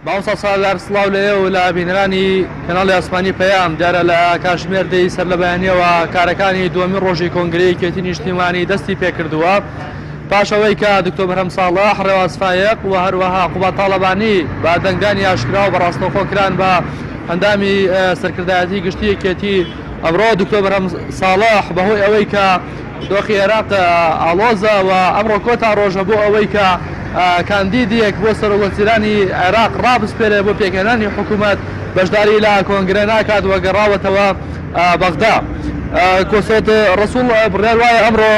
باوسە ساڵار سڵاو لە ئێوە لە بینەرانی کەناڵی ئاسمانی پەیام دیارە لە کاشمێر دەی سەر لە بەیانیەوە کارەکانی دووەمی ڕۆژی کۆنگرەی یەکێتی نیشتیمانی دەستی پێکردووە پاشەوەی کە دکتۆر بەرهەم ساڵح ڕێوازفایەق و هەروەها قوبات تاڵەبانی بە دەنگانی ئاشکرا و بەڕاستەوخۆکران بە ئەندامی سەرکردایەتی گشتی یەکێتی ئەمڕۆ دکتۆر بەرهەم ساڵح بەهۆی ئەوەی کە دۆخی عێراق ئاڵۆزە و ئەمڕۆ کۆتا ڕۆژە بۆ ئەوەی کە کاندیدیەک بۆ سەرۆگەتیرانی عێراق ڕابسپێرێ بۆ پێکهێنانی حکوومەت بەشداری لە کۆنگرە ناکات وە گەڕاوەتەوە بەغدا. کۆسۆت ڕسوڵ بڕیار وایە ئەمڕۆ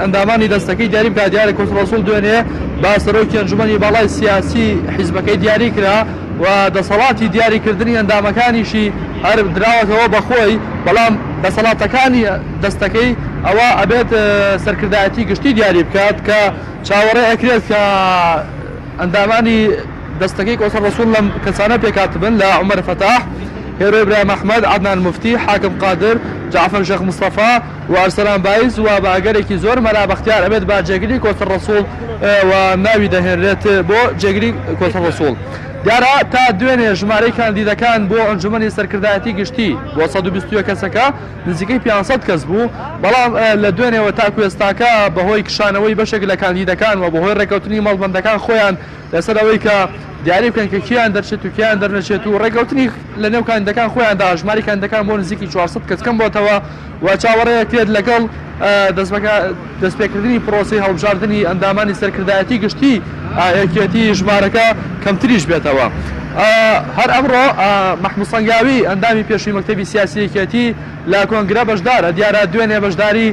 ئەندامانی دەستەکەی دیاری بکات. دیارە کۆسۆت ڕسوڵ دوێنێ با سەرۆکی ئەنجومەنی باڵای سیاسی حیزبەکەی دیاری کرا و دەسەڵاتی دیاریکردنی ئەندامەکانیشی هەر دراوەتەوە بەخۆی، بەڵام دەسەڵاتەکانی دەستەکەی ئەوە ئەبێت سەرکردایەتی گشتی دیاری بکات کە چاوەڕێ ئەکرێت کە ئەندامانی دەستەکەی کۆسۆت ڕسوڵ لەم کەسانە پێکاتبن لە عومەر فەتاح، هێرۆ ئیبراهیم ئەحمەد، عەدنان موفتی، حاکم قادر، جعفەر شێخ مستەفا و ئەرسەلان بایز و بەئەگەرێکی زۆر مەلا بەختیار ئەبێت با جێگیری کۆسۆت ڕسوڵ و ناوی دەهێنرێت بۆ جێگیری کۆسۆت ڕسوڵ. دیارە تا دوێنێ ژمارەی کاندیدەکان بۆ ئەنجومەنی سەرکردایەتی گشتی بۆ 120 کەسەکە نزیکەی 500 کەس بوو، بەڵام لە دوێنێەوە تاکو ئێستاکە بەهۆی کشانەوەی بەشێک لە کاندیدەکان و بەهۆی ڕێکەوتنی مەڵبەندەکان خۆیان لەسەر ئەوەی کە دیاری بکەن کە کیان دەرچێت و کیان دەرنەچێت و ڕێکەوتنی لە نێو کاندیدەکان خۆیاندا ژماری کاندیدەکان بۆ نزیکی 400 کەس کەم بۆتەوە و چاوەڕێیەکرێت لەگەڵ دەستپێکردنی پرۆسی هەڵبژاردننی ئەندامانی سەرکردایەتی گشتی یەکێتی ژمارەکە کەمتریش بێتەوە. هەر ئەمڕۆ مەحموود سەنگاوی ئەندامی پێشووی مەکتەبی سیاسی یەکێتی لە کۆنگرە بەشدارە. دیارە دوێنێ بەشداری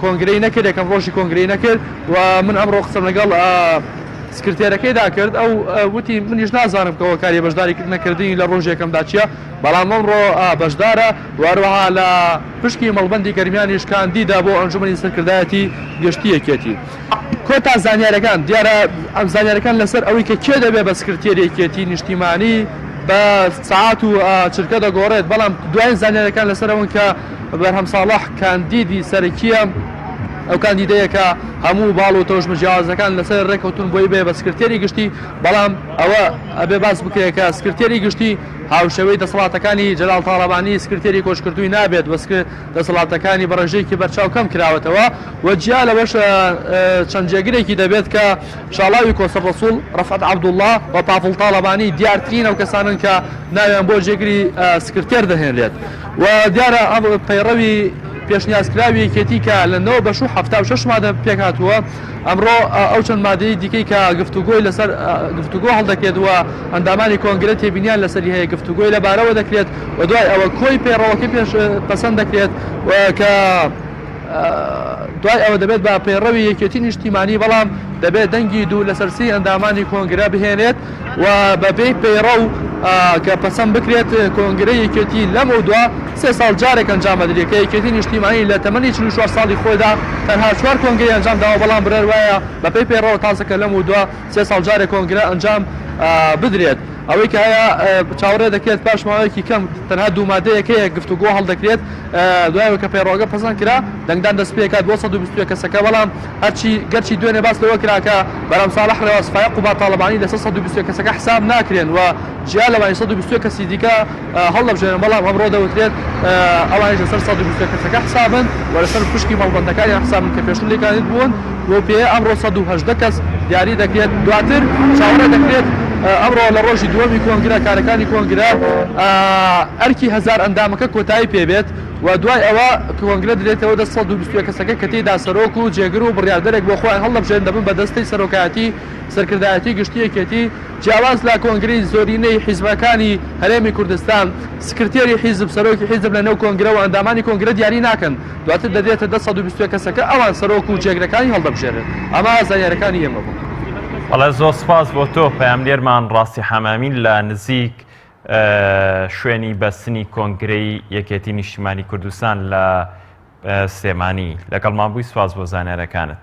کۆنگرەی نەکرد، یەکەم ڕۆژی کۆنگرەی نەکرد و من ئەمڕۆ قسەم لەگەڵ سکرتێرەکەیدا کرد. ئەو وتی منیش نازانم کەەوە کاری بەشداری نەکردنی لە ڕۆژێکمدا چییە، بەڵام ئەمڕۆ بەشدارە و هەروەها لە پشکی مەڵبەندی گەرمیانی شکاندیدا بۆ ئەنجومەنی سەرکردایەتی گشتی یەکێتی. کۆتا زانیارەکان دیارە ئەم زانیارەکان لەسەر ئەوەی کە کێ دەبێت بە سکرتێری یەکێتی نیشتیمانی بە سعات و چرکە دەگۆڕێت، بەڵام دوای زانیارەکان لەسەر ئەوەن کە بەرهەم ساڵح کاندیدی سەرەکیە، ئەو کاندیدەیە کە هەموو باڵ و تۆژمە جیاوازەکان لەسەر ڕێکەوتون بۆی بێ بە سکرتێری گشتی، بەڵام ئەوە ئەبێ باس بکرێت کە سکرتێری گشتی هاوشەوەی دەسەڵاتەکانی جەلال تاڵەبانی سکرتێری کۆشکردووی نابێت، وەسکە دەسەڵاتەکانی بەڕێژەیەکی بەرچاو کەم کراوەتەوە و جیا لەوەش چەند جێگرێکی دەبێت کە شاڵاوی کۆسۆت ڕسوڵ، ڕەفعەت عەبدوڵڵا و پافڵ تاڵەبانی دیارترین ئەو کەسانن کە ناویان بۆ جێگری سکرتێر دەهێنرێت و دیارە پەیڕەوی پێشنیازکراوی یەکێتی کە لە 9/76 مادە پێک هاتووە. ئەمڕۆ ئەو چەند مادەی دیکەی کە گفتوگۆی لەسەر گفتوگۆ هەڵدەکرێت و ئەندامانی کۆنگرە تێبینیان لەسەری هەیە گفتوگۆی لەبارەوە دەکرێت و دوای ئەوە کۆی پێڕەوەکەی پێش پەسەند دەکرێت کە دوای ئەوە دەبێت بە پەیڕەوی یەکێتی نیشتیمانی، بەڵام دەبێت دەنگی دوو لەسەرسی ئەندامانی کۆنگرە بهێنێت و بەبێ پەیڕە و کە پەسەند بکرێت کۆنگرەی یەکێتی لەم و دووە 3 ساڵ جارێک ئەنجام دەدرێت کە یەکێتی نیشتیمانی لە تەمەنی 44 ساڵی خۆیدا تەنها 4 کۆنگرەی ئەنجام داوە، بەڵام بڕێر وایە بەپێی پەیڕەوە تازەکە لەم و دووە 3 ساڵ جارێک کۆنگرە ئەنجام بدرێت. ئەوەی کە هەیە چاوەڕێ دەکرێت پاش ماوەیەکی کەم تەنها دوو مادەیەکەیە گفتوگۆ هەڵدەکرێت، دوایەوە کە پەیڕەوەکە پەسەند کرا دەنگدان دەست پێ کات بۆ 120 کەسەکە، بەڵام هەرچی گەرچی دوێنێ باس لەوە کرا کە بەرهەم ساڵح ڕێوازفایەق و قوبات تاڵەبانی لەسەر 120 کەسەکە حساب ناکرێن و جیا لەوانی 120 کەسی دیکە هەڵدەبژێنن، بەڵام ئەمڕۆ دەوترێت ئەوانیش لەسەر 120 کەسەکە حسابن و لەسەر پشکی مەڵبەندەکانیان حسابن کە پێشتر لێکانیت بوون و پێ ئەمڕۆ 118 کەس دیاری دەکرێت. دواتر چاوەڕێ دەکرێت ئەمڕۆ لە ڕۆژی دووەمی کۆنگرە کارەکانی کۆنگرە ئەرکی 1000 ئەندامەکە کۆتایی پێبێت و دوای ئەوە کۆنگرە درێتەوە دە 120 کەسەکە کە تێیدا سەرۆک و جێگر و بڕیاردەرێک بۆ خۆیان هەڵدەبژێن دەبن بە دەستەی سەرۆکایەتی سەرکردایەتی گشتی یەکێتی. جیاواز لە کۆنگرەی زۆرینەی حیزبەکانی هەرێمی کوردستان سکرتێری حیزب سەرۆکی حیزب لە نێو کۆنگرە و ئەندامانی کۆنگرە دیاری ناکەن، دواتر دەدێتە 120 کەسەکە ئەوان سەرۆک و جێگرەکانی هەڵدەبژێنن. ئەمە زانیارەکانی ئێمە بوو. بەڵێ زۆر سپاس بۆ تۆ پەیامدێرمان ڕاستی حەمامین لە نزیک شوێنی بەستنی کۆنگرەی یەکێتی نیشتیمانی کوردستان لە سلێمانی. لەگەڵمان بووی، سپاس بۆ زانیارەکانت.